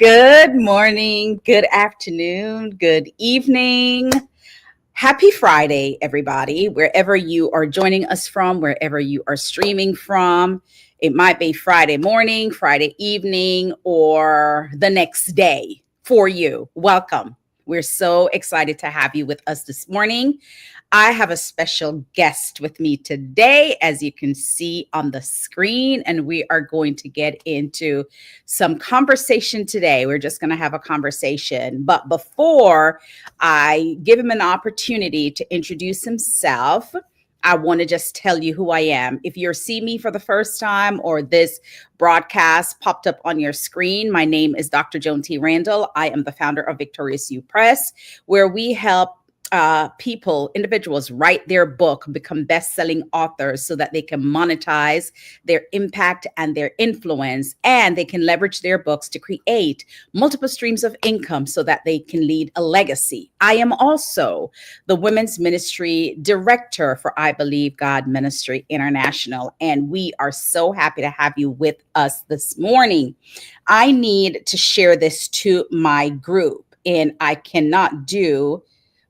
Good morning, good afternoon, good evening. Happy Friday, everybody, wherever you are joining us from, wherever you are streaming from. It might be Friday morning, Friday evening, or the next day for you. Welcome. We're so excited to have you with us this morning. I have a special guest with me today, as you can see on the screen, and we are going to get into some conversation today. We're just going to have a conversation. But before I give him an opportunity to introduce himself, I want to just tell you who I am. If you're seeing me for the first time or this broadcast popped up on your screen, my name is Dr. Joan T. Randall. I am the founder of Victorious You Press, where we help individuals write their book, become best-selling authors so that they can monetize their impact and their influence, and they can leverage their books to create multiple streams of income so that they can lead a legacy. I am also the women's ministry director for I Believe God Ministry International, and we are so happy to have you with us this morning. I need to share this to my group, and I cannot do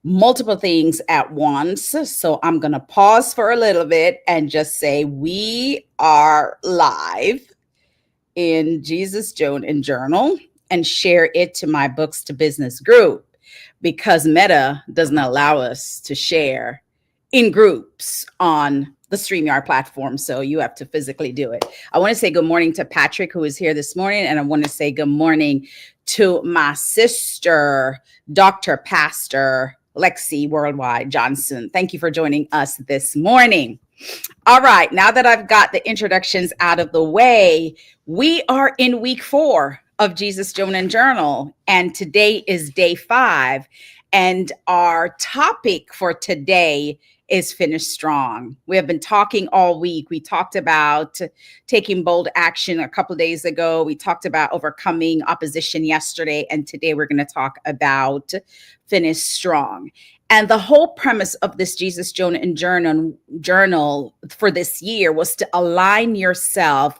multiple things at once. So I'm going to pause for a little bit and just say we are live in Jesus, Joan, and Journal, and share it to my Books to Business group because Meta doesn't allow us to share in groups on the StreamYard platform. So you have to physically do it. I want to say good morning to Patrick, who is here this morning. And I want to say good morning to my sister, Dr. Pastor Lexi Worldwide Johnson. Thank you for joining us this morning. All right, now that I've got the introductions out of the way, we are in week 4 of Jesus, Joan, and Journal, and today is day 5. And our topic for today is finish strong. We have been talking all week. We talked about taking bold action a couple of days ago. We talked about overcoming opposition yesterday. And today we're going to talk about finish strong. And the whole premise of this Jesus, Joan, and Journal for this year was to align yourself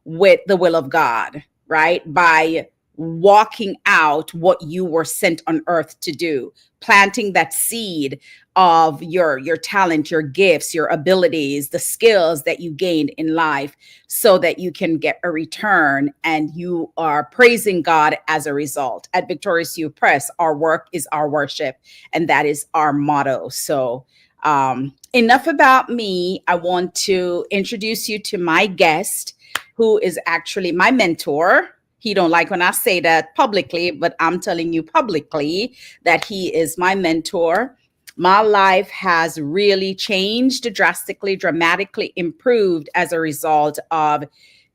with the will of God, right? By walking out what you were sent on earth to do, planting that seed of your talent, your gifts, your abilities, the skills that you gained in life so that you can get a return and you are praising God as a result. At Victorious You Press, our work is our worship, and that is our motto. So enough about me. I want to introduce you to my guest, who is actually my mentor. He don't like when I say that publicly, but I'm telling you publicly that he is my mentor. My life has really changed drastically, dramatically improved as a result of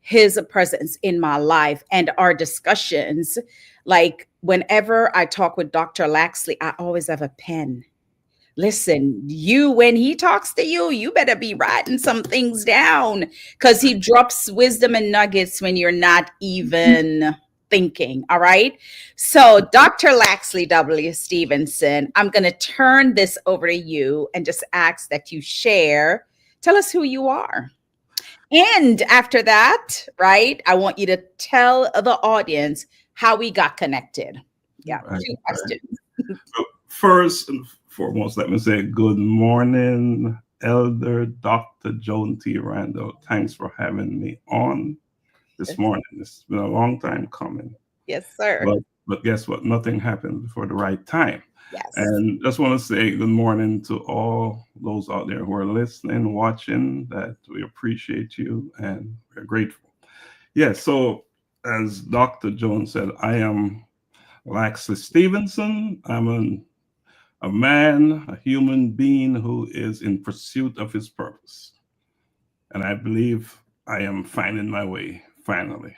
his presence in my life and our discussions. Like whenever I talk with Dr. Laxley, I always have a pen. Listen, when he talks to you, you better be writing some things down because he drops wisdom and nuggets when you're not even thinking. All right. So, Dr. Laxley W. Stephenson, I'm going to turn this over to you and just ask that you tell us who you are. And after that, right, I want you to tell the audience how we got connected. Yeah, Right, 2 right. questions. So first and foremost, let me say good morning, Elder Dr. Joan T. Randall. Thanks for having me on this morning. It's been a long time coming, Yes, sir. but guess what? Nothing happened before the right time. Yes. And just want to say good morning to all those out there who are listening, watching, that we appreciate you and we're grateful. Yeah, so as Dr. Jones said, I am Laxley Stephenson. I'm a man, a human being who is in pursuit of his purpose. And I believe I am finding my way finally,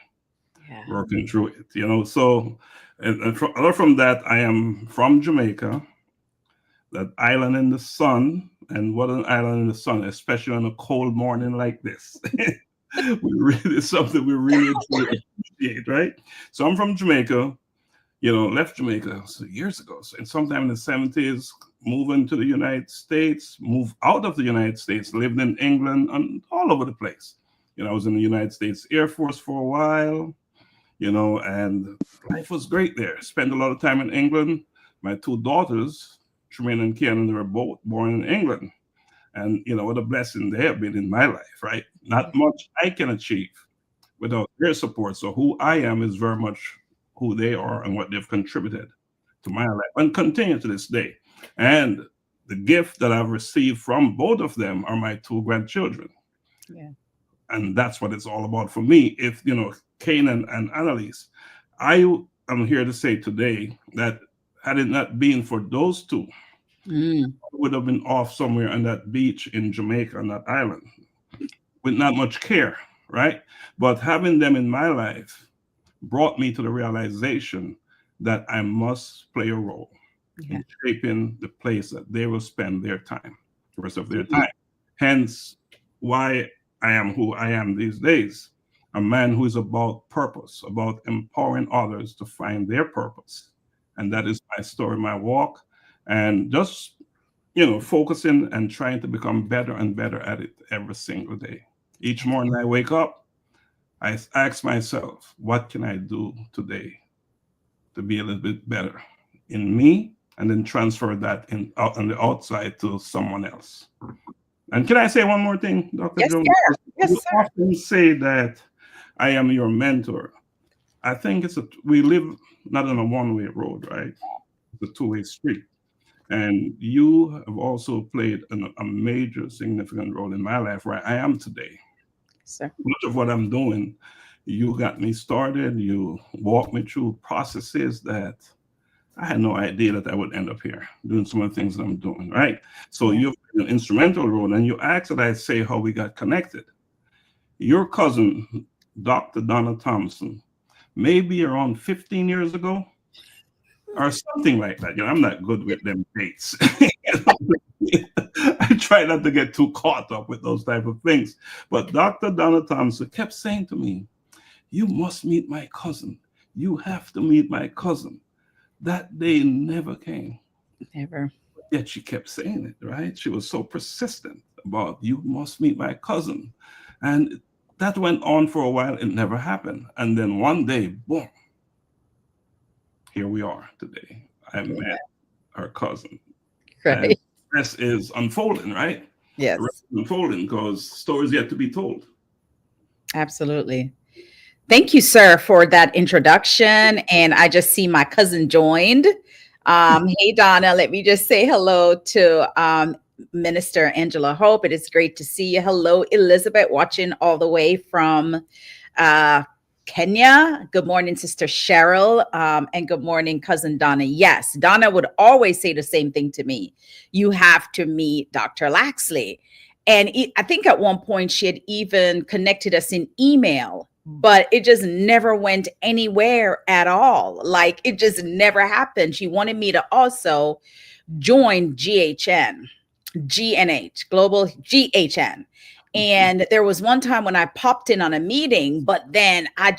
Yeah. working through it. So other from that, I am from Jamaica, that island in the sun. And what an island in the sun, especially on a cold morning like this. It's something we really appreciate, right? So I'm from Jamaica, left Jamaica years ago. So, and sometime in the 70s, moving to the United States, moved out of the United States, lived in England and all over the place. I was in the United States Air Force for a while, and life was great there. Spent a lot of time in England. My two daughters, Tremaine and Kian, they were both born in England. And, what a blessing they have been in my life, right? Not much I can achieve without their support. So who I am is very much who they are and what they've contributed to my life and continue to this day. And the gift that I've received from both of them are my two grandchildren. Yeah. And that's what it's all about for me. If, Kanan and Annalise, I am here to say today that had it not been for those two, I would have been off somewhere on that beach in Jamaica on that island with not much care, right? But having them in my life brought me to the realization that I must play a role in shaping the place that they will spend their time, the rest of their time. Hence, why I am who I am these days. A man who is about purpose, about empowering others to find their purpose. And that is my story, my walk. And just, focusing and trying to become better and better at it every single day. Each morning I wake up, I ask myself, what can I do today to be a little bit better in me, and then transfer that on the outside to someone else. And can I say one more thing, Dr. Yes, Joan? sir. Yes, You sir. often say that I am your mentor. I think we live not on a one-way road, right? It's a two-way street. And you have also played a major significant role in my life where I am today. Sir. Much of what I'm doing, you got me started. You walked me through processes that I had no idea that I would end up here doing some of the things that I'm doing, right? So you've been an instrumental role, and you asked that I say how we got connected. Your cousin, Dr. Donna Thompson, maybe around 15 years ago, or something like that. I'm not good with them dates. I try not to get too caught up with those type of things. But Dr. Donna Thompson kept saying to me, you must meet my cousin. You have to meet my cousin. That day never came. Never. Yet she kept saying it, right? She was so persistent about, you must meet my cousin. And that went on for a while. It never happened. And then one day, boom, here we are today. I met her cousin. Right. And this is unfolding, right? Yes. Unfolding because stories yet to be told. Absolutely. Thank you, sir, for that introduction. And I just see my cousin joined. Hey, Donna, let me just say hello to Minister Angela Hope. It is great to see you. Hello, Elizabeth, watching all the way from Kenya. Good morning, Sister Cheryl. And good morning, Cousin Donna. Yes, Donna would always say the same thing to me. You have to meet Dr. Laxley. And I think at one point she had even connected us in email, but it just never went anywhere at all. Like it just never happened. She wanted me to also join GNH, Global GHN. And there was one time when I popped in on a meeting, but then I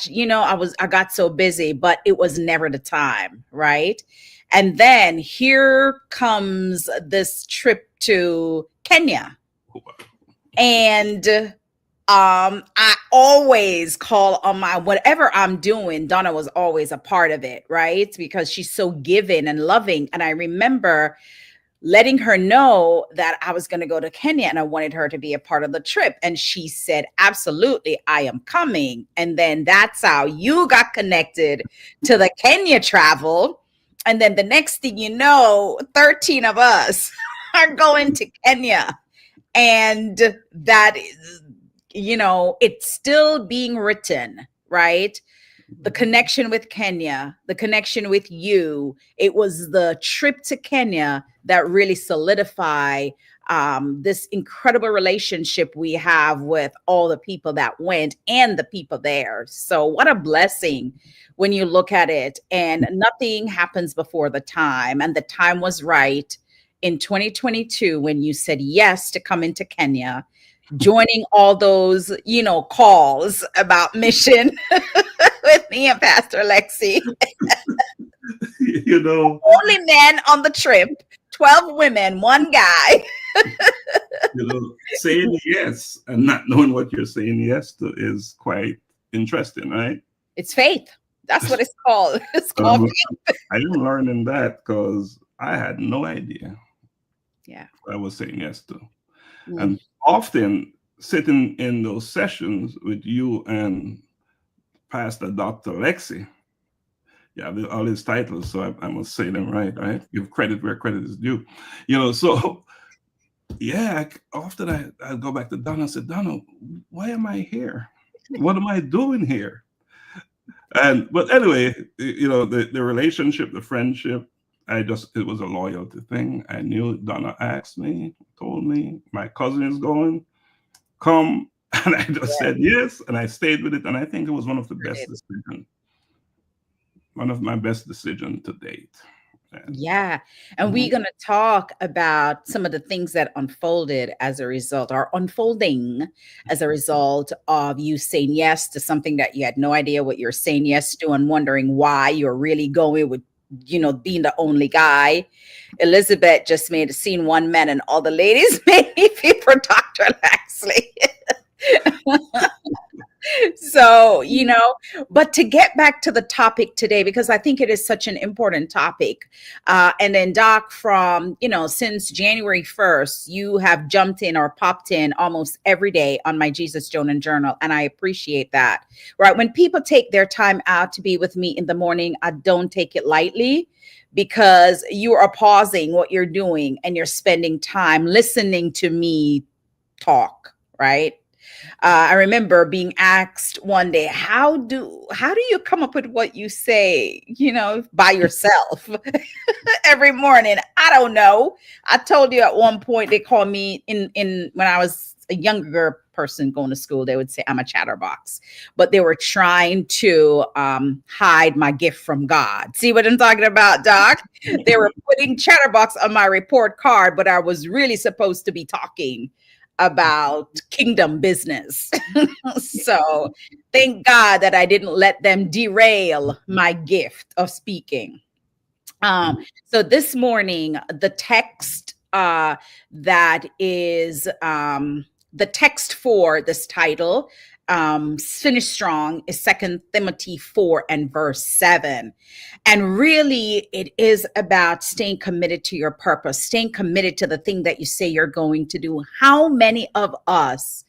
got so busy, but it was never the time, right? And then here comes this trip to Kenya. And I always call on my, whatever I'm doing, Donna was always a part of it, right? Because she's so giving and loving. And I remember letting her know that I was going to go to Kenya and I wanted her to be a part of the trip. And she said, absolutely, I am coming. And then that's how you got connected to the Kenya travel. And then the next thing you know, 13 of us are going to Kenya. And that is, it's still being written, right? The connection with Kenya, the connection with you. It was the trip to Kenya that really solidified this incredible relationship we have with all the people that went and the people there. So what a blessing when you look at it. And nothing happens before the time. And the time was right in 2022 when you said yes to come into Kenya, joining all those, calls about mission with me and Pastor Lexi. Only men on the trip, 12 women, one guy. Saying yes and not knowing what you're saying yes to is quite interesting, right? It's faith. That's what it's called. It's called Um, faith. I am learning that because I had no idea Yeah. what I was saying yes to. Mm. And often sitting in those sessions with you and Pastor Dr. Lexi, yeah, all his titles, so I must say them right, right? Give credit where credit is due. So yeah, often I go back to Donna and say, Donna, why am I here? What am I doing here? But anyway, the relationship, the friendship, it was a loyalty thing. I knew Donna asked me, told me my cousin is going, come. And I just Yeah. said yes, and I stayed with it. And I think it was Right. one of my best decisions to date. And Yeah. And we're mhm, going to talk about some of the things that unfolded as a result, or unfolding as a result of you saying yes to something that you had no idea what you're saying yes to, and wondering why you're really going with, being the only guy. Elizabeth just made a scene one man, and all the ladies made me feel for Dr. Laxley. So, but to get back to the topic today, because I think it is such an important topic. And then, Doc, since January 1st, you have jumped in or popped in almost every day on my Jesus Joan Journal. And I appreciate that. Right. When people take their time out to be with me in the morning, I don't take it lightly, because you are pausing what you're doing and you're spending time listening to me talk. Right. I remember being asked one day, how do you come up with what you say, by yourself every morning? I don't know. I told you at one point they called me in when I was a younger person going to school, they would say I'm a chatterbox, but they were trying to hide my gift from God. See what I'm talking about, Doc? They were putting chatterbox on my report card, but I was really supposed to be talking about kingdom business. So thank God that I didn't let them derail my gift of speaking. So this morning, the text that is the text for this title, Finish Strong, is 2 Timothy 4 and verse 7. And really, it is about staying committed to your purpose, staying committed to the thing that you say you're going to do. How many of us,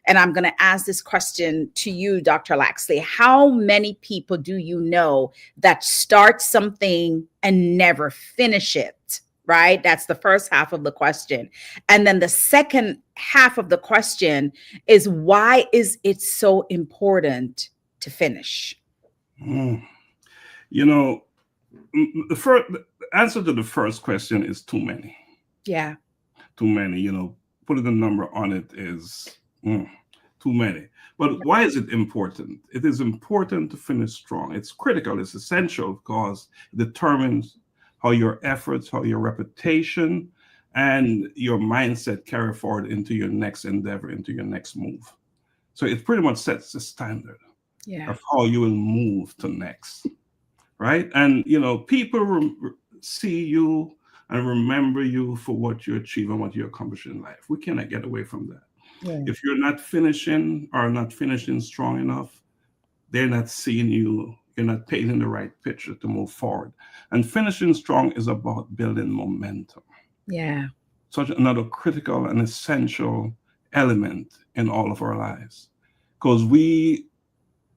and I'm going to ask this question to you, Dr. Laxley, how many people do you know that start something and never finish it? Right? That's the first half of the question. And then the second half of the question is, why is it so important to finish? mm. You know, the answer to the first question is too many. Yeah. Too many. Putting a number on it is too many. But why is it important? It is important to finish strong. It's critical. It's essential because it determines how your efforts, how your reputation, and your mindset carry forward into your next endeavor, into your next move. So it pretty much sets the standard Yeah. of how you will move to next, right? And people see you and remember you for what you achieve and what you accomplish in life. We cannot get away from that. Yeah. If you're not finishing or not finishing strong enough, they're not seeing you. You're not painting the right picture to move forward. And finishing strong is about building momentum. Yeah. Such another critical and essential element in all of our lives, because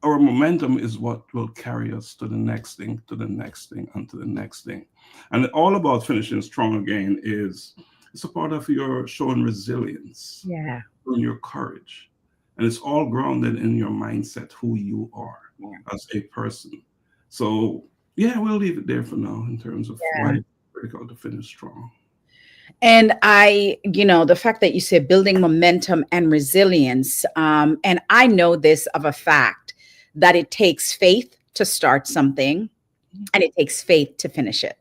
our momentum is what will carry us to the next thing, to the next thing, and to the next thing. And all about finishing strong again is it's a part of your showing resilience, Yeah. showing your courage. And it's all grounded in your mindset, who you are Yeah. as a person. So yeah, we'll leave it there for now in terms of why it's critical to finish strong. And the fact that you said building momentum and resilience, and I know this of a fact, that it takes faith to start something and it takes faith to finish it.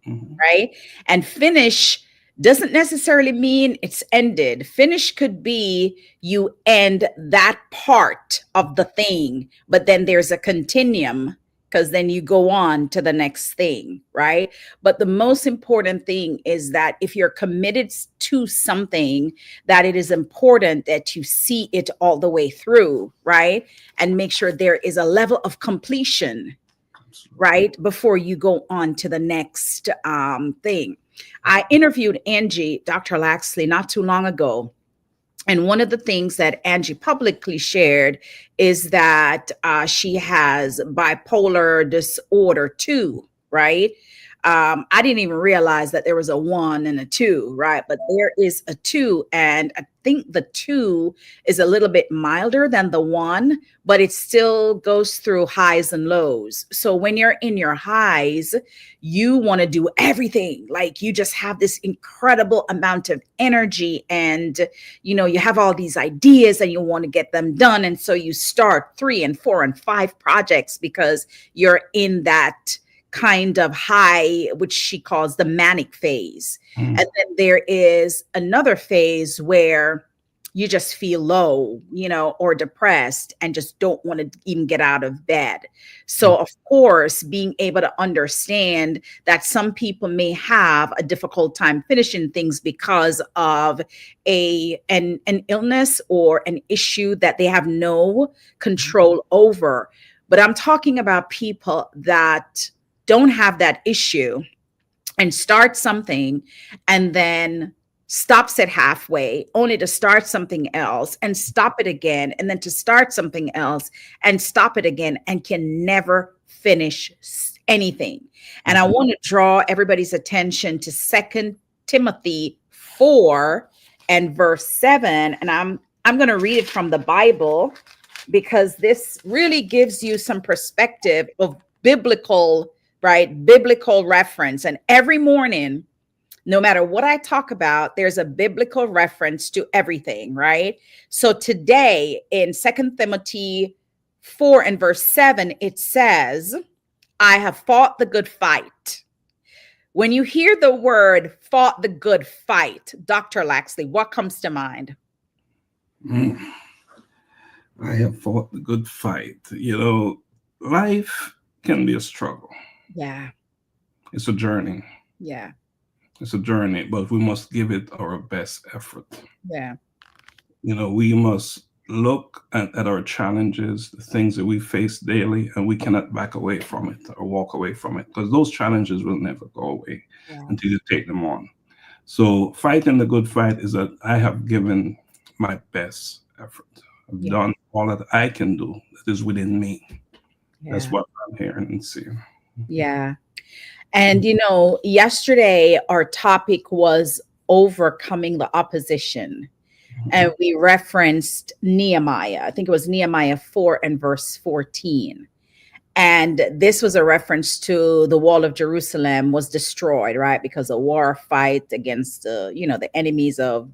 Mhm. Right. And finish doesn't necessarily mean it's ended. Finish could be you end that part of the thing, but then there's a continuum, because then you go on to the next thing. Right. But the most important thing is that if you're committed to something, that it is important that you see it all the way through. Right. And make sure there is a level of completion right? Before you go on to the next thing. I interviewed Angie, Dr. Laxley, not too long ago. And one of the things that Angie publicly shared is that she has bipolar disorder too, right? I didn't even realize that there was a 1 and a 2, right? But there is a 2. And I think the 2 is a little bit milder than the 1, but it still goes through highs and lows. So when you're in your highs, you want to do everything. Like you just have this incredible amount of energy and, you have all these ideas and you want to get them done. And so you start 3 and 4 and 5 projects because you're in that kind of high, which she calls the manic phase. And then there is another phase where you just feel low, or depressed and just don't want to even get out of bed. So of course, being able to understand that some people may have a difficult time finishing things because of an illness or an issue that they have no control over. But I'm talking about people that don't have that issue and start something and then stops it halfway, only to start something else and stop it again, and then to start something else and stop it again, and can never finish anything. And I want to draw everybody's attention to 2 Timothy 4 and verse 7. And I'm going to read it from the Bible because this really gives you some perspective of biblical reference. And every morning, no matter what I talk about, there's a biblical reference to everything, right? So today in 2 Timothy 4 and verse 7, it says, I have fought the good fight. When you hear the word fought the good fight, Dr. Laxley, what comes to mind? I have fought the good fight. Life can be a struggle. Yeah. It's a journey. Yeah. It's a journey, but we must give it our best effort. Yeah. We must look at our challenges, the things that we face daily, and we cannot back away from it or walk away from it, because those challenges will never go away until you take them on. So fighting the good fight is that I have given my best effort. I've done all that I can do that is within me. Yeah. That's what I'm hearing and seeing. Yeah. And, yesterday our topic was overcoming the opposition. And we referenced Nehemiah. I think it was Nehemiah 4 and verse 14. And this was a reference to the wall of Jerusalem was destroyed, right? Because a war fight against, the enemies of,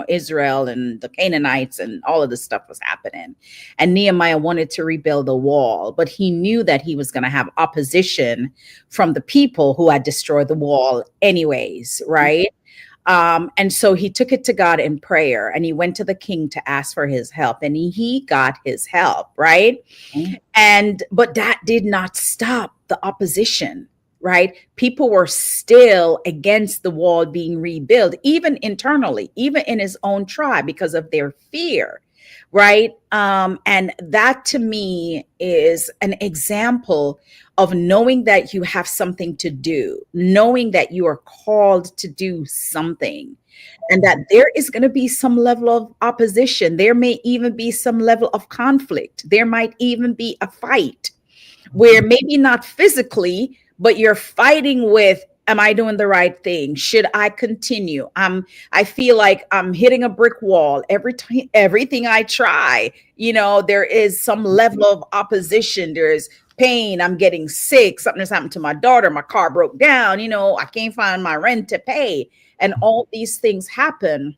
Israel and the Canaanites and all of this stuff was happening. And Nehemiah wanted to rebuild the wall, but he knew that he was going to have opposition from the people who had destroyed the wall anyways, right? And so he took it to God in prayer, and he went to the king to ask for his help, and he got his help, right? But that did not stop the opposition, right? People were still against the wall being rebuilt, even internally, even in his own tribe, because of their fear, right? And that to me is an example of knowing that you have something to do, knowing that you are called to do something, and that there is going to be some level of opposition. There may even be some level of conflict. There might even be a fight where maybe not physically, but you're fighting with, am I doing the right thing? Should I continue? I feel like I'm hitting a brick wall everything I try. There is some level of opposition. There's pain. I'm getting sick. Something has happened to my daughter. My car broke down. I can't find my rent to pay. And all these things happen.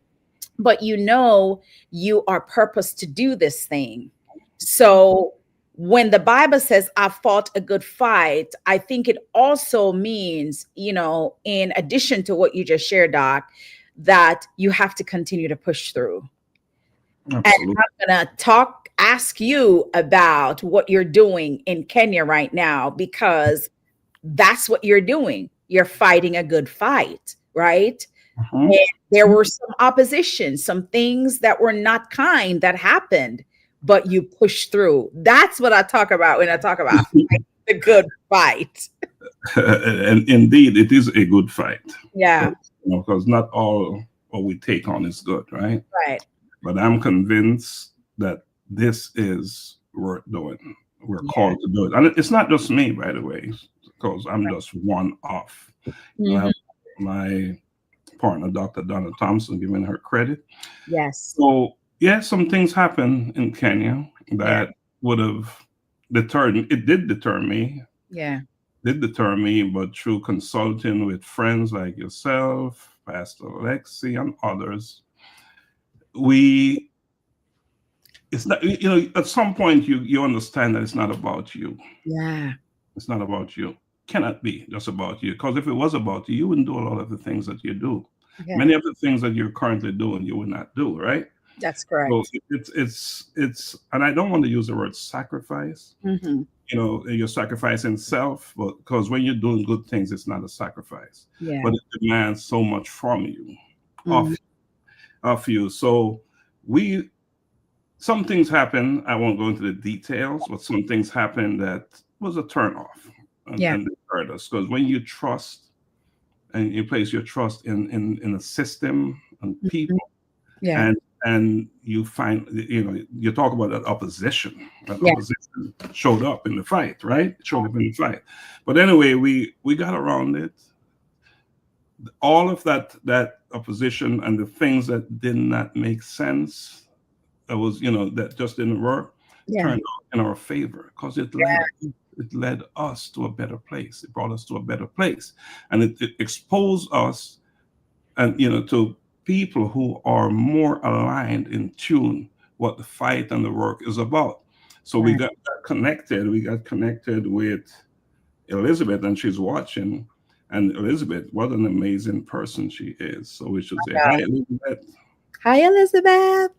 But you are purposed to do this thing. So when the Bible says, I fought a good fight, I think it also means, in addition to what you just shared, Doc, that you have to continue to push through. Absolutely. And I'm going to ask you about what you're doing in Kenya right now, because that's what you're doing. You're fighting a good fight, right? And there were some opposition, some things that were not kind that happened, but you push through. That's what I talk about when I talk about fighting The good fight. And indeed, it is a good fight. Yeah. But, because not all what we take on is good, right? Right. But I'm convinced that this is worth doing. We're Yeah. called to do it. And it's not just me, by the way, because I'm just one off. I Hmm. have my partner, Dr. Donna Thompson, giving her credit. Yes. So, yeah, some things happen in Kenya Yeah. that would have it did deter me, Yeah. but through consulting with friends like yourself, Pastor Lexi, and others, we it's not, at some point you understand that it's not about you. Yeah. It's not about you. Cannot be just about you, because if it was about you, you wouldn't do a lot of the things that you do. Yeah. Many of the things that you're currently doing you would not do, right? That's So correct. it's and I don't want to use the word sacrifice. Hmm. You're sacrificing self, but because when you're doing good things, it's not a sacrifice, Yeah. but it demands so much from you, Hmm. of you. So we some things happen. I won't go into the details, but some things happen that was a turn off, Yeah. and they hurt us, because when you trust and you place your trust in a system and Mhm. people, Yeah. and you find, you talk about that opposition. That Yeah. opposition showed up in the fight, right? Showed up in the fight. But anyway, we got around it. All of that opposition and the things that did not make sense, that was, that just didn't work, Yeah. turned out in our favor, because it led us to a better place. It brought us to a better place, and it exposed us, and to people who are more aligned, in tune, what the fight and the work is about. So we Right. got connected. We got connected with Elizabeth, and she's watching. And Elizabeth, what an amazing person she is. So we should say hi, Elizabeth. Hi, Elizabeth.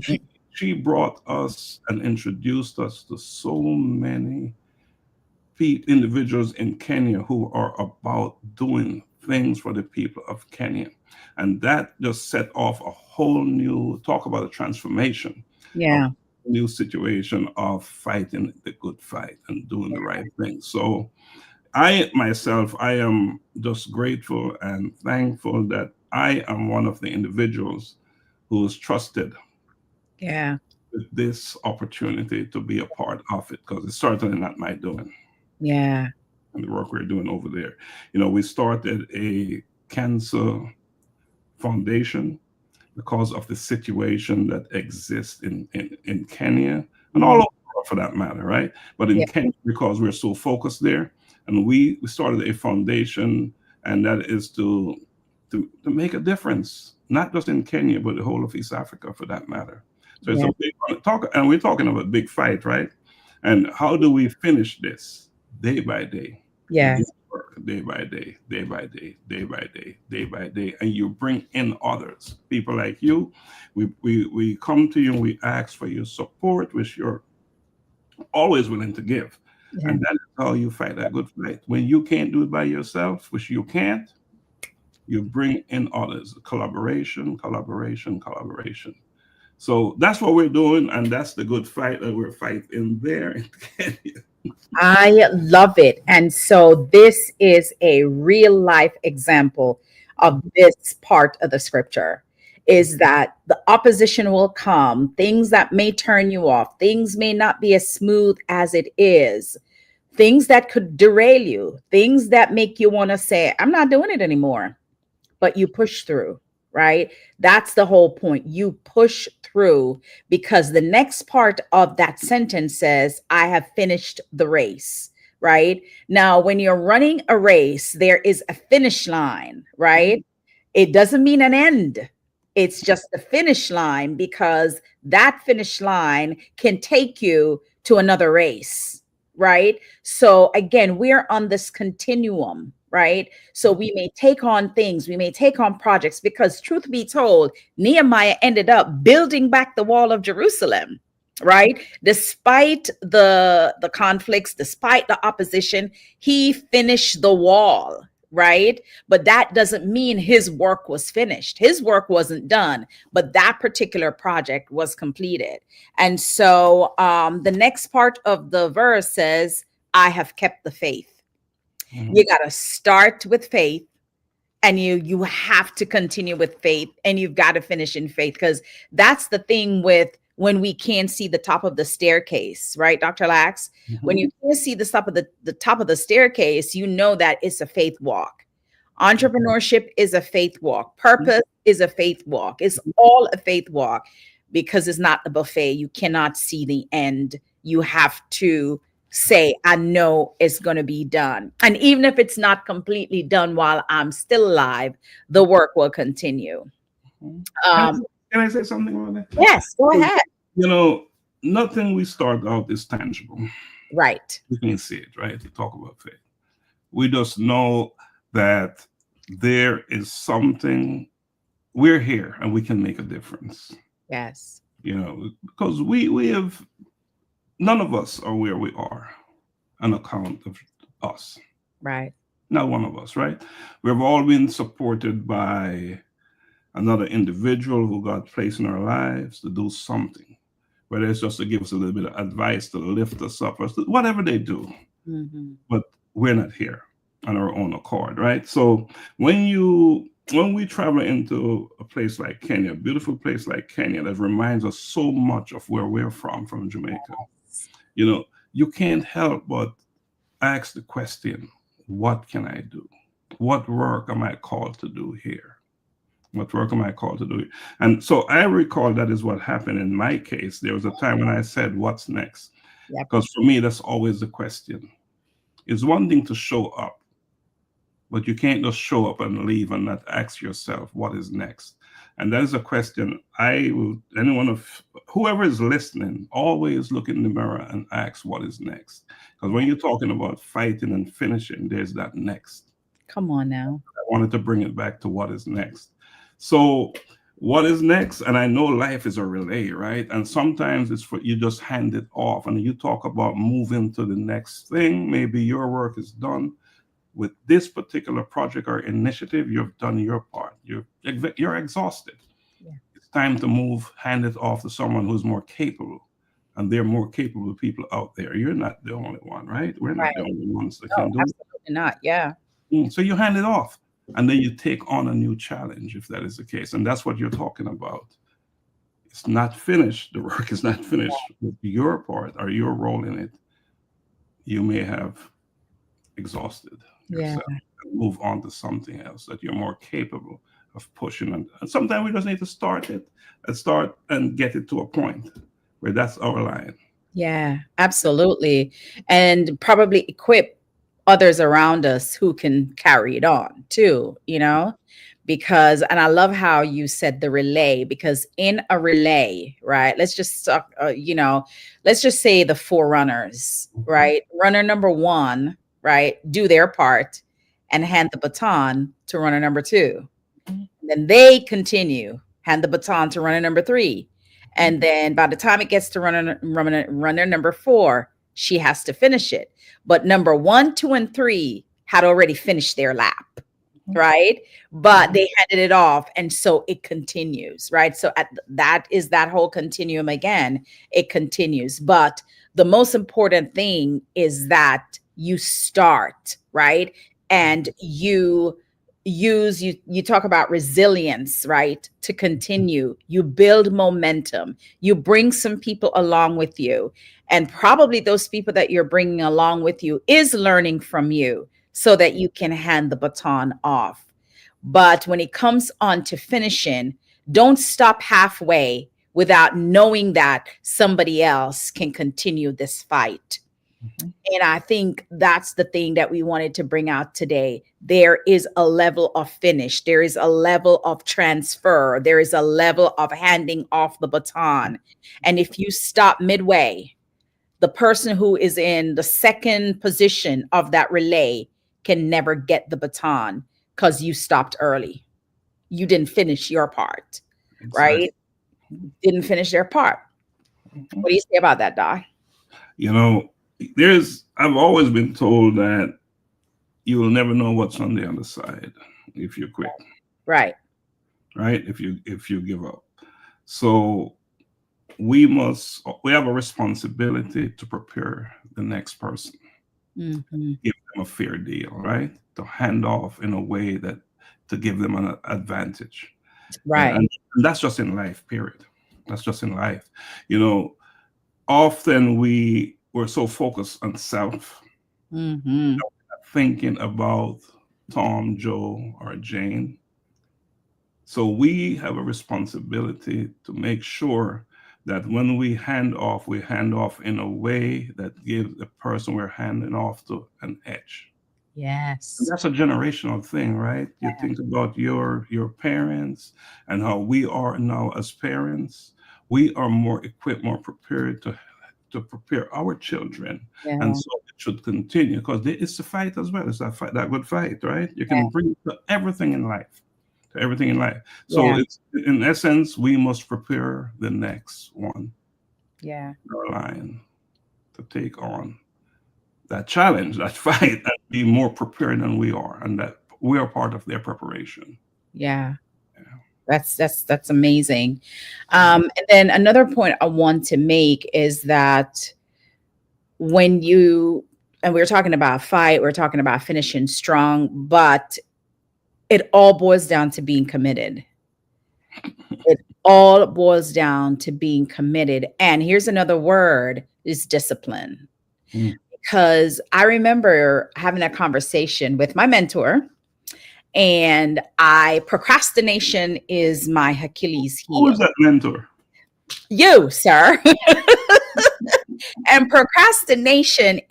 She she brought us and introduced us to so many individuals in Kenya who are about doing things for the people of Kenya. And that just set off a whole new talk about a transformation, a Yeah. new situation of fighting the good fight and doing the right thing. So I am just grateful and thankful that I am one of the individuals who is trusted Yeah. with this opportunity to be a part of it, because it's certainly not my doing, Yeah. and the work we're doing over there. We started a cancer foundation because of the situation that exists in Kenya, and all Mm. over the world for that matter, right? But in Yeah. Kenya, because we're so focused there, and we started a foundation, and that is to make a difference, not just in Kenya, but the whole of East Africa for that matter. So it's Yeah. a big talk, and we're talking about a big fight, right? And how do we finish this? Day by day. Begin Yes. to work day by day, day by day, day by day, day by day, and you bring in others, people like you. We come to you and we ask for your support, which you're always willing to give, Yeah. and that is how you fight that good fight. When you can't do it by yourself, which you can't, you bring in others. Collaboration, collaboration, collaboration. So that's what we're doing, and that's the good fight that we're fighting there in Kenya. I love it. And so this is a real life example of this part of the scripture, is that the opposition will come, things that may turn you off, things may not be as smooth as it is, things that could derail you, things that make you want to say, I'm not doing it anymore, but you push through, right? That's the whole point. You push through, because the next part of that sentence says, I have finished the race, right? Now, when you're running a race, there is a finish line, right? It doesn't mean an end. It's just the finish line, because that finish line can take you to another race, right? So again, we're on this continuum, right? So we may take on things, we may take on projects, because truth be told, Nehemiah ended up building back the wall of Jerusalem, right? Despite the conflicts, despite the opposition, he finished the wall, right? But that doesn't mean his work was finished. His work wasn't done, but that particular project was completed. And so the next part of the verse says, I have kept the faith. Mhm. You got to start with faith, and you have to continue with faith, and you've got to finish in faith, because that's the thing with when we can't see the top of the staircase, right, Dr. Lax? When Mhm. you can't see the top of the staircase, you know that it's a faith walk. Entrepreneurship is a faith walk. Purpose is a faith walk. It's all a faith walk, because it's not a buffet. You cannot see the end. You have to say, I know it's going to be done. And even if it's not completely done while I'm still alive, the work will continue. Mhm. Can I, Um, can I say something about that? yes, go Because, ahead. you know, nothing we start out is tangible. Right. You can see it, right? You talk about faith. We just know that there is something, we're here and we can make a difference, Yes. because we have, none of us are where we are on account of us. Right. Not one of us, right? We've all been supported by another individual who got placed in our lives to do something, whether it's just to give us a little bit of advice, to lift us up, or whatever they do. Mm-hmm. But we're not here on our own accord, right? So when we travel into a place like Kenya, a beautiful place like Kenya that reminds us so much of where we're from Jamaica, you know, you can't help but ask the question, what can I do? What work am I called to do here? What work am I called to do? And so I recall that is what happened in my case. There was a time when I said, what's next? Yep. Because for me, that's always the question. It's one thing to show up, but you can't just show up and leave and not ask yourself, what is next? And that is a question I will, anyone of whoever is listening, always look in the mirror and ask, what is next? Because when you're talking about fighting and finishing, there's that next. Come on now. I wanted to bring it back to what is next. So, what is next? And I know life is a relay, right? And sometimes it's for you just hand it off and you talk about moving to the next thing. Maybe your work is done with this particular project or initiative. You've done your part. You're exhausted. Yeah. It's time to move, hand it off to someone who's more capable. And there are more capable people out there. You're not the only one, right? We're not the Right. only ones that No, can do it. absolutely not. Yeah. So you hand it off and then you take on a new challenge if that is the case. And that's what you're talking about. It's not finished. The work is not finished. With your part or your role in it, you may have exhausted Yeah. yourself and move on to something else that you're more capable of pushing. And sometimes we just need to start and get it to a point where that's our line. Yeah, absolutely. And probably equip others around us who can carry it on too, because, and I love how you said the relay, because in a relay, right? Let's just talk, let's just say the forerunners, right? Runner number one, right? Do their part and hand the baton to runner number two. Then they continue, hand the baton to runner number three. And then by the time it gets to runner number four, she has to finish it. But number one, two, and three had already finished their lap, right? But they handed it off. And so it continues, right? So that is that whole continuum again. It continues. But the most important thing is that you start, right? And you talk about resilience, right? To continue, you build momentum, you bring some people along with you, and probably those people that you're bringing along with you is learning from you so that you can hand the baton off. But when it comes on to finishing, don't stop halfway without knowing that somebody else can continue this fight. Mhm. And I think that's the thing that we wanted to bring out today. There is a level of finish, there is a level of transfer, there is a level of handing off the baton. And if you stop midway, the person who is in the second position of that relay can never get the baton because you stopped early. You didn't finish your part, Exactly. right? Didn't finish their part. Mhm. What do you say about that, Doc? You know, I've always been told that you will never know what's on the other side if you quit, Right. right? If you give up. So we have a responsibility to prepare the next person. Hmm. give them a fair deal, right? To hand off in a way that to give them an advantage. Right. And that's just in life, period. That's just in life. You know, often we're so focused on self, Hmm. thinking about Tom, Joe, or Jane. So we have a responsibility to make sure that when we hand off in a way that gives the person we're handing off to an edge. And Yes. that's a generational thing, right? You think about your parents and how we are now as parents. We are more equipped, more prepared to prepare our children, and Yeah. so it should continue because it's a fight as well. It's that fight, that good fight, right? You can bring it to everything in life, to everything in life. So Yeah. it's in essence, we must prepare the next one Yeah. in our line to take on that challenge, that fight, and be more prepared than we are, and that we are part of their preparation. Yeah. Yeah. That's amazing. And then another point I want to make is that when you, and we are talking about fight, we're talking about finishing strong, but it all boils down to being committed. It all boils down to being committed. And here's another word is discipline. Mm. Because I remember having a conversation with my mentor, and procrastination is my Achilles Who is heel. that mentor? You, sir. And procrastination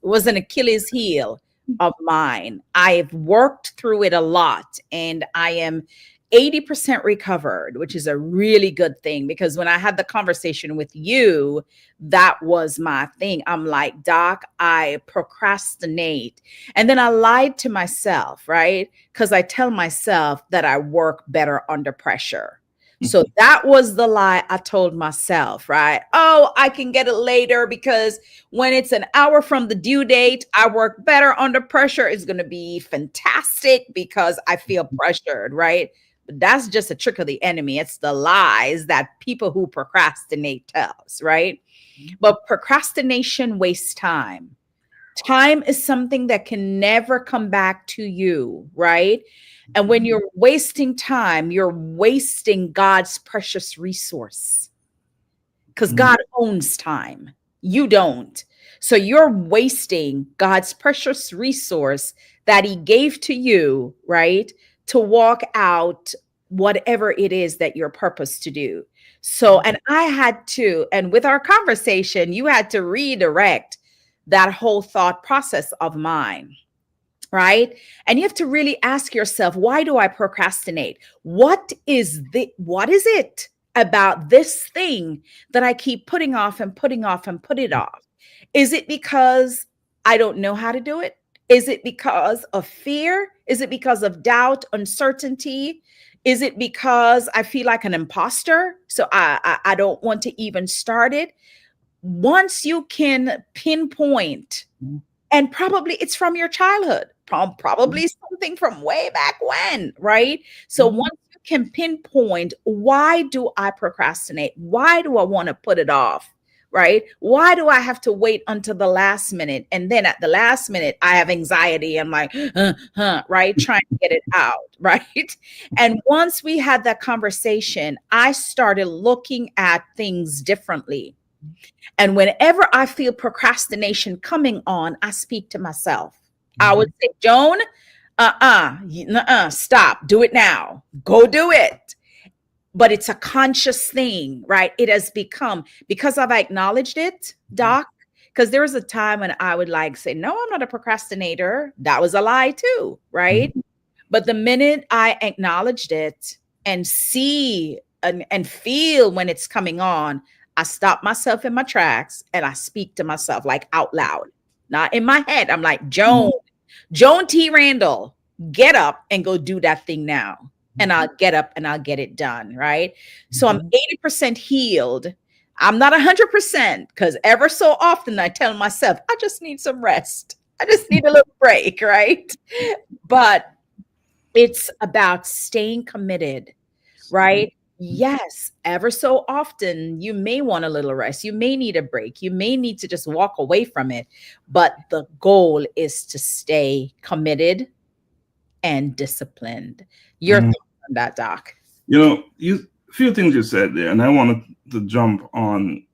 was an Achilles heel of mine. I've worked through it a lot, and I am 80% recovered, which is a really good thing, because when I had the conversation with you, that was my thing. I'm like, Doc, I procrastinate. And then I lied to myself, right? Because I tell myself that I work better under pressure. So that was the lie I told myself, right? Oh, I can get it later because when it's an hour from the due date, I work better under pressure. It's going to be fantastic because I feel pressured, right? But that's just a trick of the enemy. It's the lies that people who procrastinate tell us, right? But procrastination wastes time. Time is something that can never come back to you, right? And when you're wasting time, you're wasting God's precious resource, because Mm. God owns time. You don't. So you're wasting God's precious resource that He gave to you, right? To walk out whatever it is that you're purposed to do. So, and I had to, and with our conversation, you had to redirect that whole thought process of mine, right? And you have to really ask yourself, why do I procrastinate? What is it about this thing that I keep putting off and putting off and put it off? Is it because I don't know how to do it? Is it because of fear? Is it because of doubt, uncertainty? Is it because I feel like an imposter? So I don't want to even start it. Once you can pinpoint, and probably it's from your childhood, probably something from way back when, right? So once you can pinpoint, why do I procrastinate? Why do I want to put it off? Right? Why do I have to wait until the last minute? And then at the last minute, I have anxiety. I'm like, right? Trying to get it out, right? And once we had that conversation, I started looking at things differently. And whenever I feel procrastination coming on, I speak to myself. I would say, Joan, stop, do it now, go do it. But it's a conscious thing, right? It has become, because I've acknowledged it, Doc, because there was a time when I would like say, no, I'm not a procrastinator. That was a lie too, right? But the minute I acknowledged it and see and feel when it's coming on, I stop myself in my tracks and I speak to myself like out loud, not in my head. I'm like, Joan T. Randall, get up and go do that thing now. And I'll get up and I'll get it done. Right. So I'm 80% healed. I'm not 100% because ever so often I tell myself, I just need some rest. I just need a little break. Right. But it's about staying committed, right? Yes, ever so often, you may want a little rest. You may need a break. You may need to just walk away from it. But the goal is to stay committed and disciplined. Your Mhm. thoughts on that, Doc? You a few things you said there, and I wanted to jump on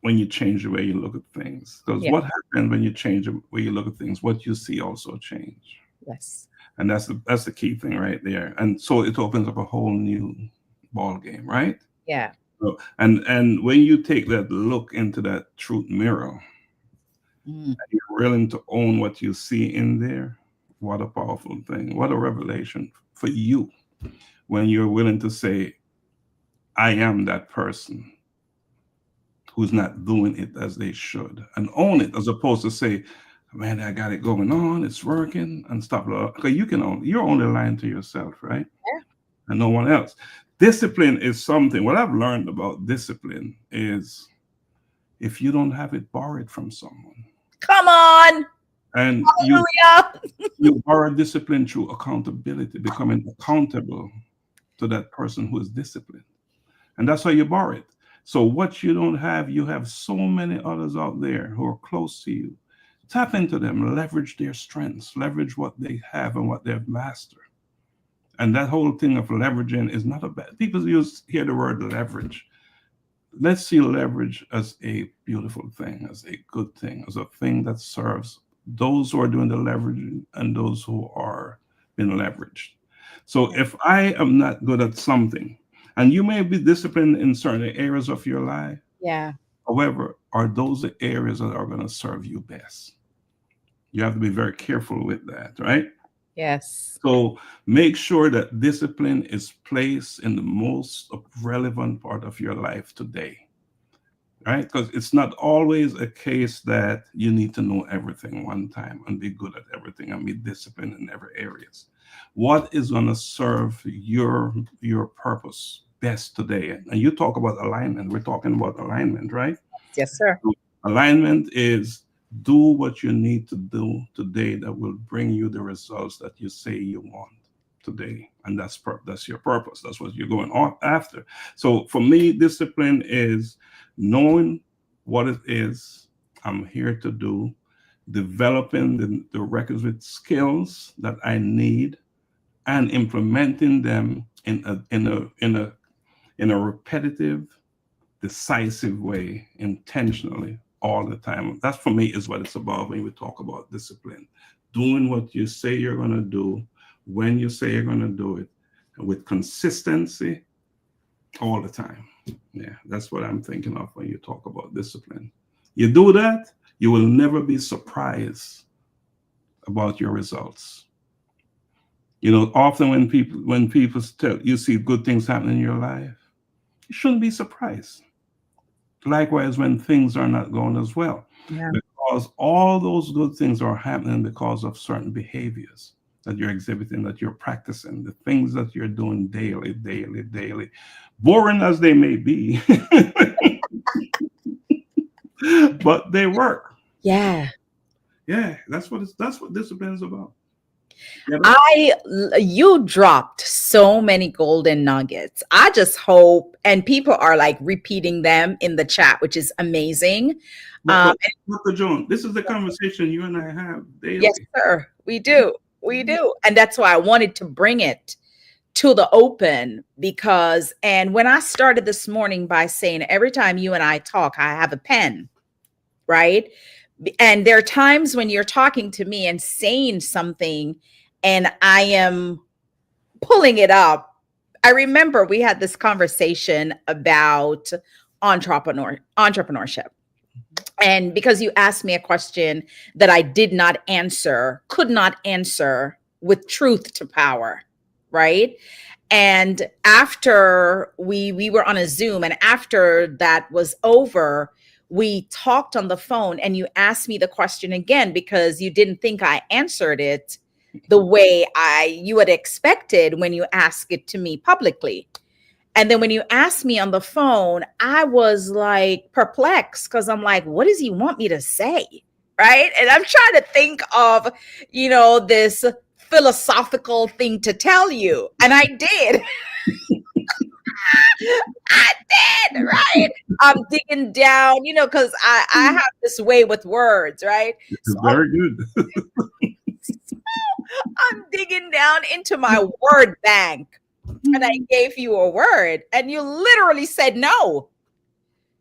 when you change the way you look at things. Because Yeah. what happens when you change the way you look at things, what you see also change. Yes. And that's the key thing right there. And so it opens up a whole new ball game, right? Yeah. So, and when you take that look into that truth mirror, Mm. you're willing to own what you see in there. What a powerful thing. What a revelation for you when you're willing to say, I am that person who's not doing it as they should, and own it, as opposed to say, man, I got it going on, it's working, and stop. Because you're only lying to yourself, right? Yeah. And no one else. Discipline is something. What I've learned about discipline is if you don't have it, borrow it from someone. Come on. And Hallelujah. you borrow discipline through accountability, becoming accountable to that person who is disciplined. And that's how you borrow it. So what you don't have, you have so many others out there who are close to you. Tap into them, leverage their strengths, leverage what they have and what they've mastered. And that whole thing of leveraging is not a bad. People hear the word leverage. Let's see leverage as a beautiful thing, as a good thing, as a thing that serves those who are doing the leveraging and those who are being leveraged. So if I am not good at something, and you may be disciplined in certain areas of your life, Yeah. however, are those the areas that are going to serve you best? You have to be very careful with that, right? Yes. So make sure that discipline is placed in the most relevant part of your life today, right? Because it's not always a case that you need to know everything one time and be good at everything and be disciplined in every areas. What is going to serve your purpose best today? And you talk about alignment. We're talking about alignment, right? Yes, sir. Alignment is do what you need to do today that will bring you the results that you say you want today, and that's your purpose. That's what you're going on after. So for me, discipline is knowing what it is I'm here to do, developing the requisite skills that I need, and implementing them in a repetitive, decisive way, intentionally, all the time. That for me is what it's about when we talk about discipline. Doing what you say you're going to do, when you say you're going to do it, with consistency all the time. Yeah, that's what I'm thinking of when you talk about discipline. You do that, you will never be surprised about your results. Often when people tell you see good things happen in your life, you shouldn't be surprised. Likewise, when things are not going as well, Yeah. because all those good things are happening because of certain behaviors that you're exhibiting, that you're practicing, the things that you're doing daily, daily, daily, boring as they may be, but they work. Yeah. Yeah, that's what discipline is about. Get it? You dropped so many golden nuggets. I just hope, and people are like repeating them in the chat, which is amazing. Um, But Dr. Joan, this is the conversation you and I have yes, daily. sir, we do. We do. And that's why I wanted to bring it to the open because, and when I started this morning by saying, every time you and I talk, I have a pen, right? And there are times when you're talking to me and saying something, and I am pulling it up. I remember we had this conversation about entrepreneurship. And because you asked me a question that I did not answer, could not answer with truth to power, right? And after we were on a Zoom, and after that was over, we talked on the phone, and you asked me the question again because you didn't think I answered it the way you had expected when you asked it to me publicly. And then when you asked me on the phone, I was like perplexed because I'm like, what does he want me to say? Right. And I'm trying to think of, this philosophical thing to tell you. And I did. I did, right? I'm digging down, because I have this way with words, right? So Very good. I'm digging down into my word bank, and I gave you a word, and you literally said, no,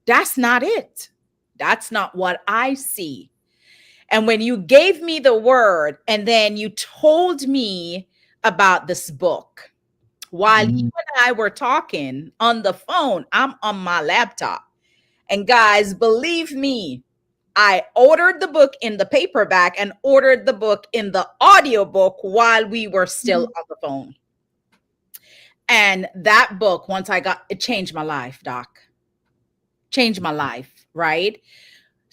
that's not it. That's not what I see. And when you gave me the word, and then you told me about this book, while you and I were talking on the phone, I'm on my laptop. And guys, believe me, I ordered the book in the paperback and ordered the book in the audiobook while we were still on the phone. And that book, once I got it, changed my life, Doc. Changed my life, right?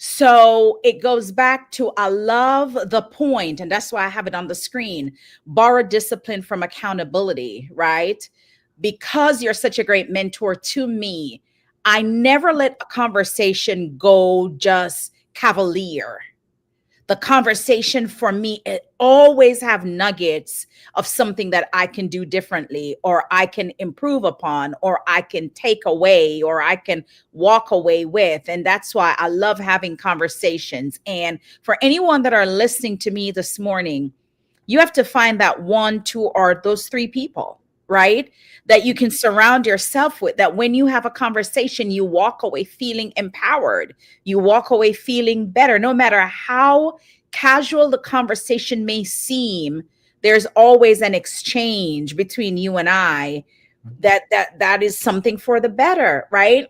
So it goes back to, I love the point, and that's why I have it on the screen. Borrow discipline from accountability, right? Because you're such a great mentor to me, I never let a conversation go just cavalier. The conversation for me, it always have nuggets of something that I can do differently, or I can improve upon, or I can take away, or I can walk away with. And that's why I love having conversations. And for anyone that are listening to me this morning, you have to find that one, two, or those three people, right? That you can surround yourself with, that when you have a conversation, you walk away feeling empowered. You walk away feeling better. No matter how casual the conversation may seem, there's always an exchange between you and I that is something for the better, right?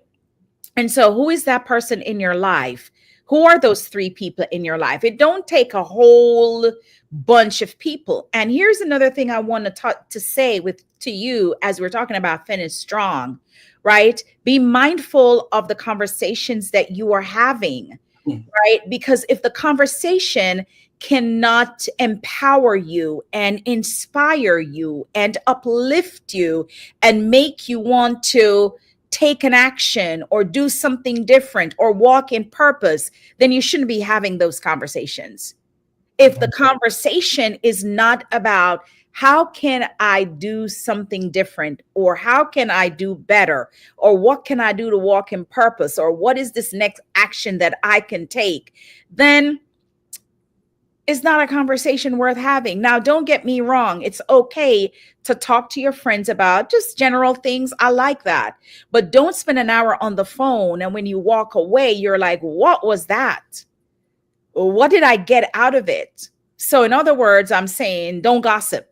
And so who is that person in your life? Who are those three people in your life? It don't take a whole bunch of people. And here's another thing I want to talk to say with to you as we're talking about finish strong, right? Be mindful of the conversations that you are having, right? Because if the conversation cannot empower you and inspire you and uplift you and make you want to take an action or do something different or walk in purpose, then you shouldn't be having those conversations. If the conversation is not about how can I do something different, or how can I do better, or what can I do to walk in purpose, or what is this next action that I can take, then it's not a conversation worth having. Now, don't get me wrong. It's okay to talk to your friends about just general things. I like that. But don't spend an hour on the phone, and when you walk away, you're like, what was that? What did I get out of it? So in other words, I'm saying don't gossip.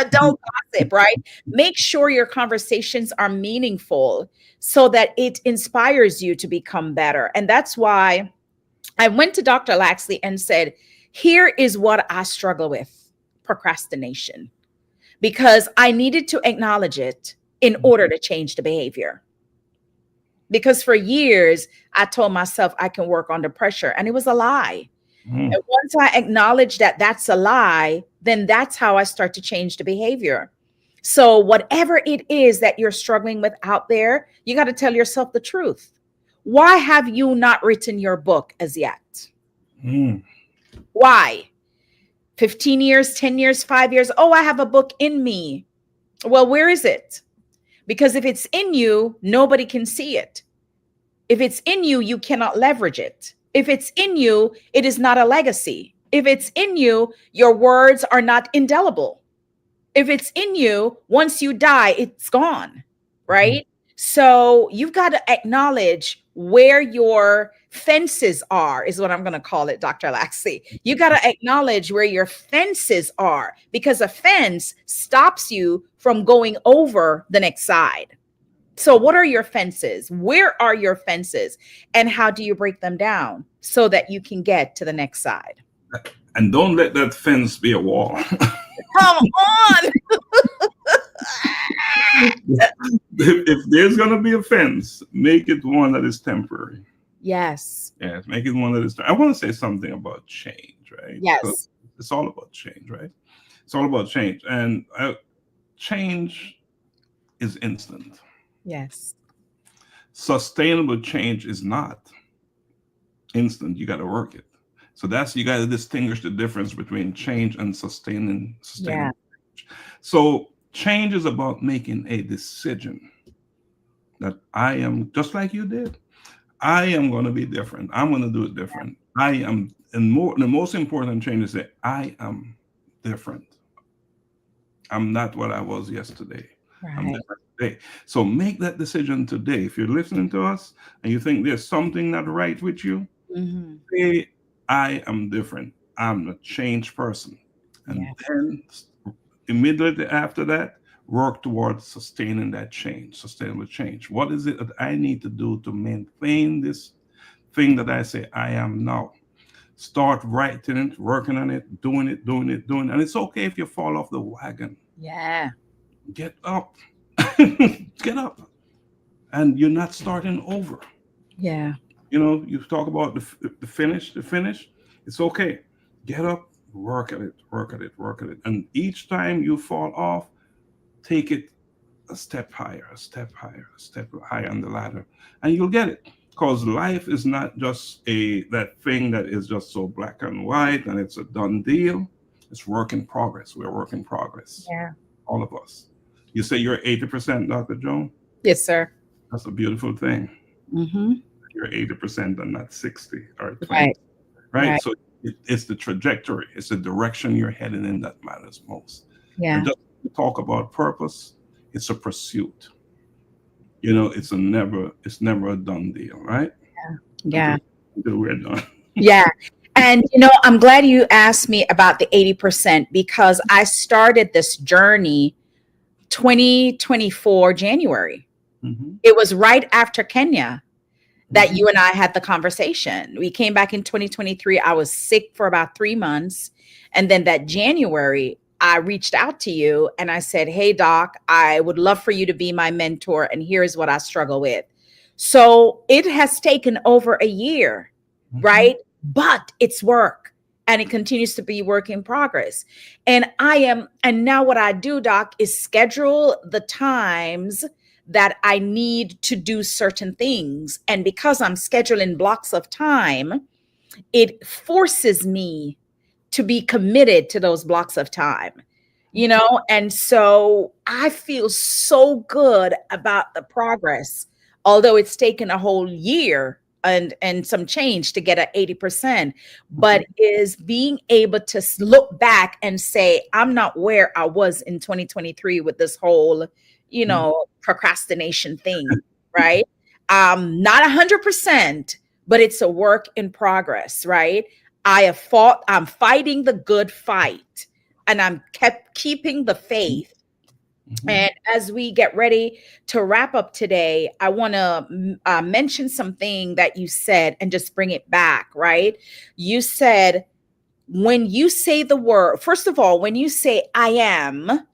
Don't gossip, right? Make sure your conversations are meaningful so that it inspires you to become better. And that's why I went to Dr. Laxley and said, here is what I struggle with: procrastination, because I needed to acknowledge it in order to change the behavior. Because for years, I told myself I can work under pressure, and it was a lie. And once I acknowledge that that's a lie, then that's how I start to change the behavior. So whatever it is that you're struggling with out there, you got to tell yourself the truth. Why have you not written your book as yet? Why? 15 years, 10 years, 5 years. Oh, I have a book in me. Well, where is it? Because if it's in you, nobody can see it. If it's in you, you cannot leverage it. If it's in you, it is not a legacy. If it's in you, your words are not indelible. If it's in you, once you die, it's gone, right? So you've got to acknowledge where your fences are, is what I'm going to call it, Dr. Laxley. You got to acknowledge where your fences are, because a fence stops you from going over the next side. So what are your fences? Where are your fences? And how do you break them down so that you can get to the next side? And don't let that fence be a wall. Come on. If there's going to be a fence, make it one that is temporary. Yes. Yes, make it one that is. I want to say something about change, right? Yes. It's all about change, right? It's all about change. And change is instant. Yes. Sustainable change is not instant. You got to work it. So you got to distinguish the difference between change and sustainable change. So change is about making a decision. that I am just like you did. I am going to be different. I'm going to do it different. I am, and more. The most important change is that I am different. I'm not what I was yesterday. I'm Right. different today. So make that decision today. If you're listening to us and you think there's something not right with you, Hmm. say, I am different. I'm a changed person. And Yeah. then immediately after that, work towards sustaining that change, sustainable change. What is it that I need to do to maintain this thing that I say I am now? Start writing it, working on it, doing it, doing it, doing it. And it's okay if you fall off the wagon. Yeah. Get up. Get up. And you're not starting over. Yeah. You talk about the finish. It's okay. Get up, work at it, work at it, work at it. And each time you fall off, take it a step higher, a step higher, a step higher on the ladder, and you'll get it. Because life is not just that thing that is just so black and white and it's a done deal. It's work in progress. We're work in progress, Yeah. all of us. You say you're 80%, Dr. Joan? Yes, sir. That's a beautiful thing. Hmm. You're 80% and not 60 or 20, Right. right? Right. So it's the trajectory, it's the direction you're heading in that matters most. And Yeah. just to talk about purpose, it's a pursuit. It's never a done deal, right? Yeah. Until we're done. Yeah. And, I'm glad you asked me about the 80% because I started this journey 2024 January. Hmm. It was right after Kenya that Hmm. you and I had the conversation. We came back in 2023. I was sick for about 3 months. And then that January, I reached out to you and I said, Hey, Doc, I would love for you to be my mentor. And here's what I struggle with. So it has taken over a year, Hmm. right? But it's work and it continues to be work in progress. And now what I do, Doc, is schedule the times that I need to do certain things. And because I'm scheduling blocks of time, it forces me to be committed to those blocks of time, And so I feel so good about the progress, although it's taken a whole year and some change to get at 80%, but is being able to look back and say, I'm not where I was in 2023 with this whole, procrastination thing, right? Not 100%, but it's a work in progress, right? I'm fighting the good fight and I'm kept keeping the faith. Hmm. And as we get ready to wrap up today, I want to mention something that you said and just bring it back, right? You said, when you say the word, first of all, when you say I am,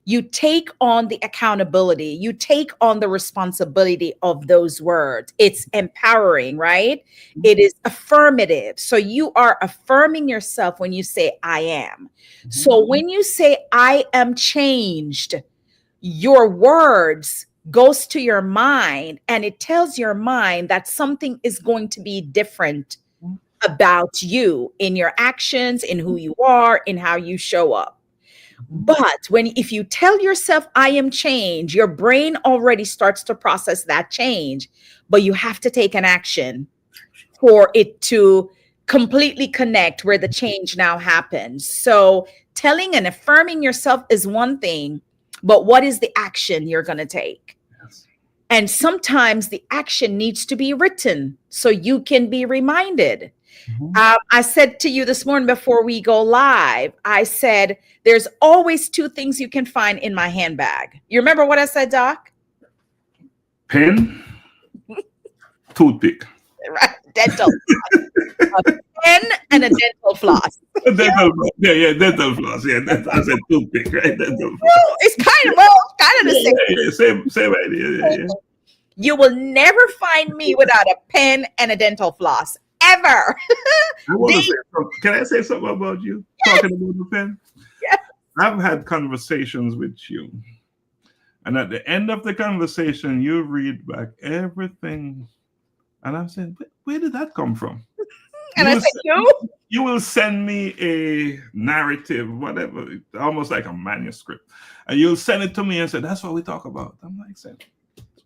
you take on the accountability, you take on the responsibility of those words. It's empowering, right? It is affirmative. So you are affirming yourself when you say I am. Hmm. So when you say I am changed, your words goes to your mind and it tells your mind that something is going to be different about you in your actions, in who you are, in how you show up. But if you tell yourself I am change, your brain already starts to process that change, but you have to take an action for it to completely connect where the change now happens. So telling and affirming yourself is one thing, but what is the action you're going to take? Yes. And sometimes the action needs to be written so you can be reminded. Hmm. I said to you this morning before we go live, I said, there's always two things you can find in my handbag. You remember what I said, Doc? Pen, toothpick. Right. Dental. A pen and a dental floss. Dental floss. Yeah, dental floss. Yeah, I said toothpick, right? Dental floss. It's kind of the Yeah, same. yeah, yeah. Same idea. Yeah, yeah. You will never find me without a pen and a dental floss. Ever. I want to They, say something. Can I say something about you? Talking about the pen? yes. I've had conversations with you, and at the end of the conversation, you read back everything, and I'm saying, where did that come from? And You I will, said, you? you will send me a narrative, whatever, almost like a manuscript, and you'll send it to me and say, "That's what we talk about." I'm like, saying,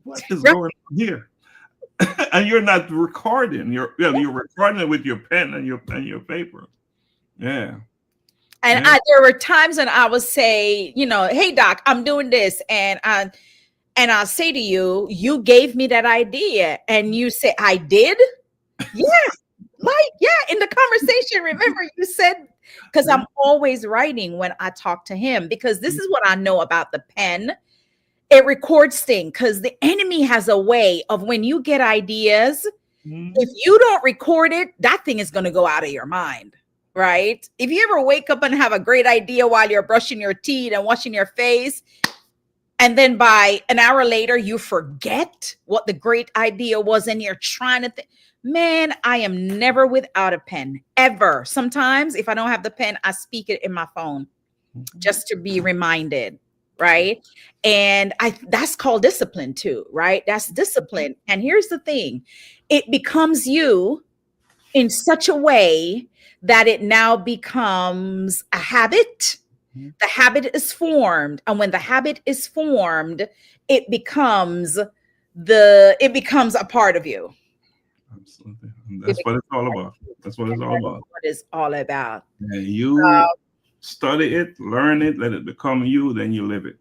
what is Right. going on here? And you're not recording. You're recording it with your pen and your paper. Yeah. And Yeah. there were times when I would say, hey doc, I'm doing this, and I'll say to you, you gave me that idea, and you say, I did. Yeah, in the conversation. Remember, you said, because I'm always writing when I talk to him, because this is what I know about the pen. It records things, because the enemy has a way of, when you get ideas, if you don't record it, that thing is going to go out of your mind. Right? If you ever wake up and have a great idea while you're brushing your teeth and washing your face, and then by an hour later, you forget what the great idea was, and you're trying to think, man, I am never without a pen, ever. Sometimes if I don't have the pen, I speak it in my phone just to be reminded. Right. And that's called discipline too, right? That's discipline. And here's the thing, it becomes you in such a way that it now becomes a habit. The habit is formed. And when the habit is formed, it becomes a part of you. Absolutely. And that's what it's all about. That's what it's all about. What it's all about. And you study it, learn it, let it become you, then you live it.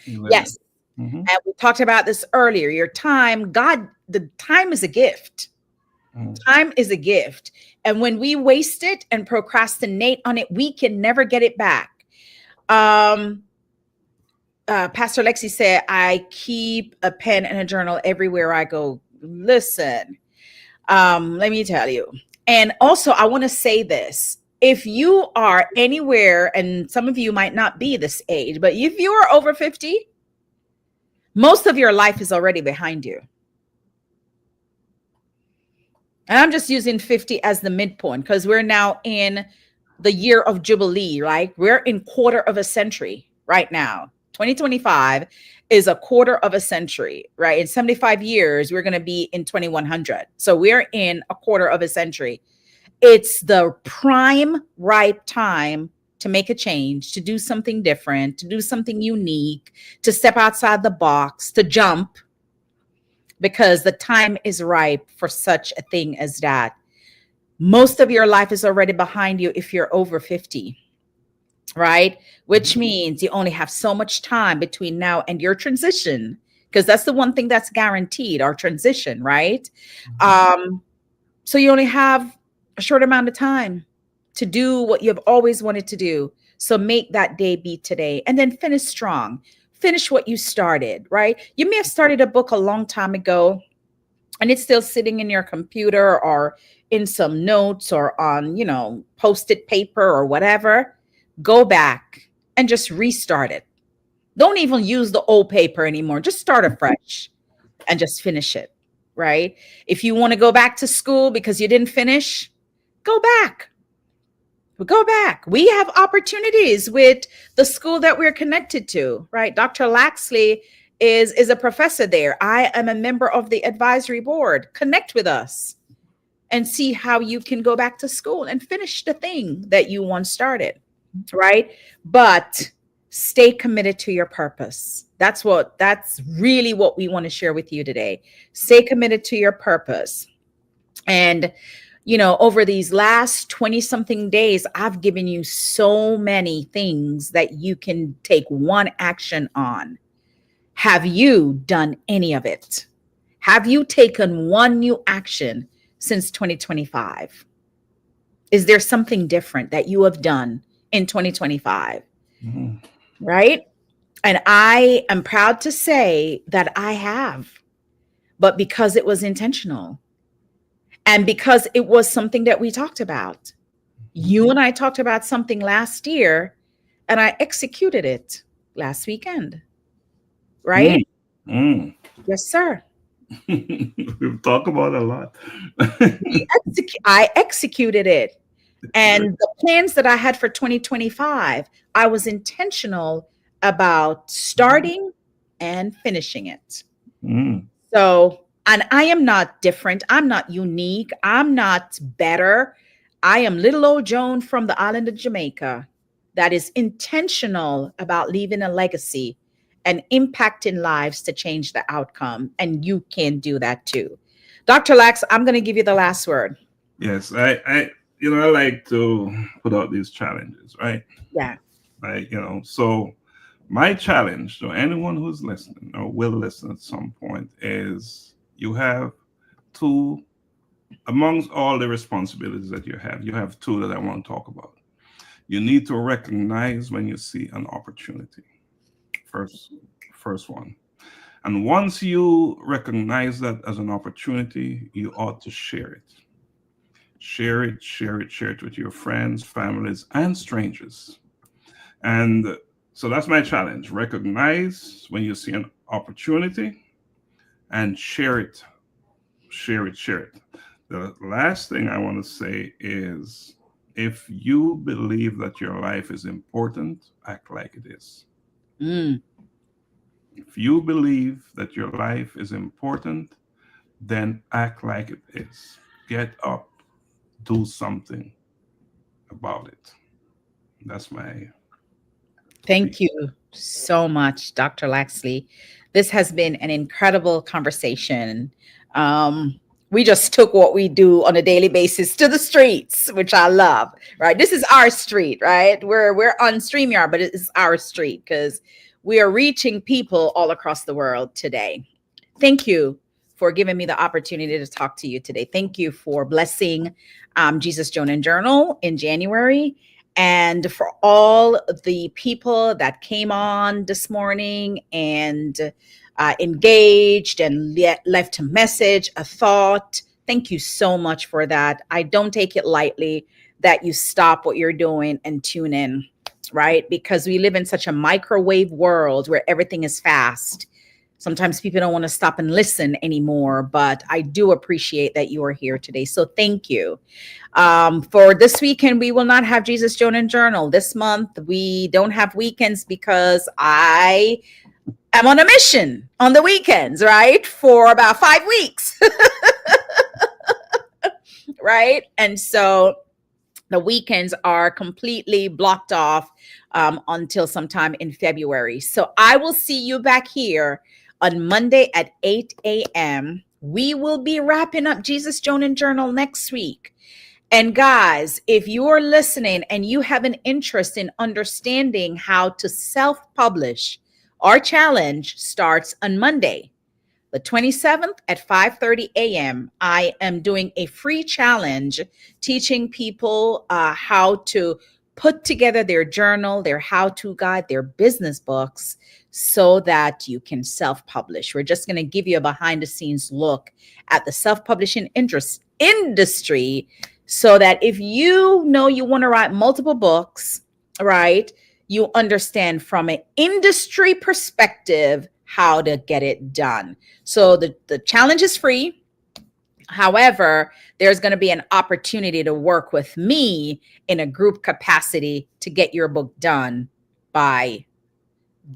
Yes. And we talked about this earlier. Your time, the time is a gift. Time is a gift. And when we waste it and procrastinate on it, we can never get it back. Pastor Lexi said, I keep a pen and a journal everywhere I go. Listen, let me tell you. And also, I want to say this. If you are anywhere, and some of you might not be this age, but if you are over 50, most of your life is already behind you. And I'm just using 50 as the midpoint, because we're now in the year of Jubilee, right? We're in quarter of a century right now. 2025 is a quarter of a century, right? In 75 years, we're going to be in 2100. So we're in a quarter of a century. It's the prime right time to make a change, to do something different, to do something unique, to step outside the box, to jump, because the time is ripe for such a thing as that. Most of your life is already behind you if you're over 50, right? Which means you only have so much time between now and your transition, because that's the one thing that's guaranteed, our transition, right? So you only have a short amount of time to do what you've always wanted to do. So make that day be today, and then finish strong. Finish what you started, right? You may have started a book a long time ago, and it's still sitting in your computer or in some notes or on, post-it paper or whatever. Go back and just restart it. Don't even use the old paper anymore. Just start afresh and just finish it, right? If you want to go back to school because you didn't finish, go back. Go back. We have opportunities with the school that we're connected to, right? Dr. Laxley is a professor there. I am a member of the advisory board. Connect with us and see how you can go back to school and finish the thing that you once started, right? But stay committed to your purpose. That's really what we want to share with you today. Stay committed to your purpose. And over these last 20 something days, I've given you so many things that you can take one action on. Have you done any of it? Have you taken one new action since 2025? Is there something different that you have done in 2025? Right? And I am proud to say that I have, but because it was intentional. And because it was something that we talked about. You and I talked about something last year, and I executed it last weekend. Right? Yes, sir. We've talked about a lot. I executed it. And the plans that I had for 2025, I was intentional about starting and finishing it. So, and I am not different. I'm not unique. I'm not better. I am little old Joan from the island of Jamaica that is intentional about leaving a legacy and impacting lives to change the outcome. And you can do that too. Dr. Lax, I'm going to give you the last word. Yes, I like to put out these challenges, right? Yeah. So my challenge to anyone who's listening or will listen at some point is you have two, amongst all the responsibilities that you have two that I want to talk about. You need to recognize when you see an opportunity. First one. And once you recognize that as an opportunity, you ought to share it. Share it with your friends, families, and strangers. And so that's my challenge. Recognize when you see an opportunity and share it. Share it. The last thing I want to say is if you believe that your life is important, act like it is. Mm. If you believe that your life is important, then act like it is. Get up, do something about it. That's my Thank speech. you so much, Dr. Laxley. This has been an incredible conversation. We just took what we do on a daily basis to the streets, which I love. Right, this is our street. Right, we're on StreamYard, but it's our street because we are reaching people all across the world today. Thank you for giving me the opportunity to talk to you today. Thank you for blessing Jesus, Joan, and Journal in January. And for all the people that came on this morning and engaged and left a message, a thought, thank you so much for that. I don't take it lightly that you stop what you're doing and tune in, right? Because we live in such a microwave world where everything is fast. Sometimes people don't want to stop and listen anymore, but I do appreciate that you are here today. So thank you. For this weekend, we will not have Jesus, Joan, and Journal. This month, we don't have weekends because I am on a mission on the weekends, right? For about 5 weeks, right? And so the weekends are completely blocked off until sometime in February. So I will see you back here on Monday at 8 a.m. We will be wrapping up Jesus, Joan, and Journal next week. And guys, if you're listening and you have an interest in understanding how to self-publish, our challenge starts on Monday, the 27th at 5:30 a.m. I am doing a free challenge teaching people how to put together their journal, their how-to guide, their business books so that you can self-publish. We're just going to give you a behind-the-scenes look at the self-publishing industry so that if you know you want to write multiple books, right, you understand from an industry perspective how to get it done. So the challenge is free. However, there's going to be an opportunity to work with me in a group capacity to get your book done by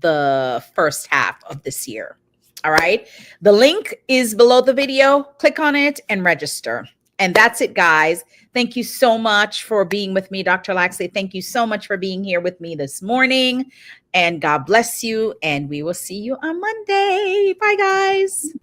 the first half of this year. All right. The link is below the video. Click on it and register. And that's it, guys. Thank you so much for being with me, Dr. Laxley. Thank you so much for being here with me this morning. And God bless you. And we will see you on Monday. Bye, guys.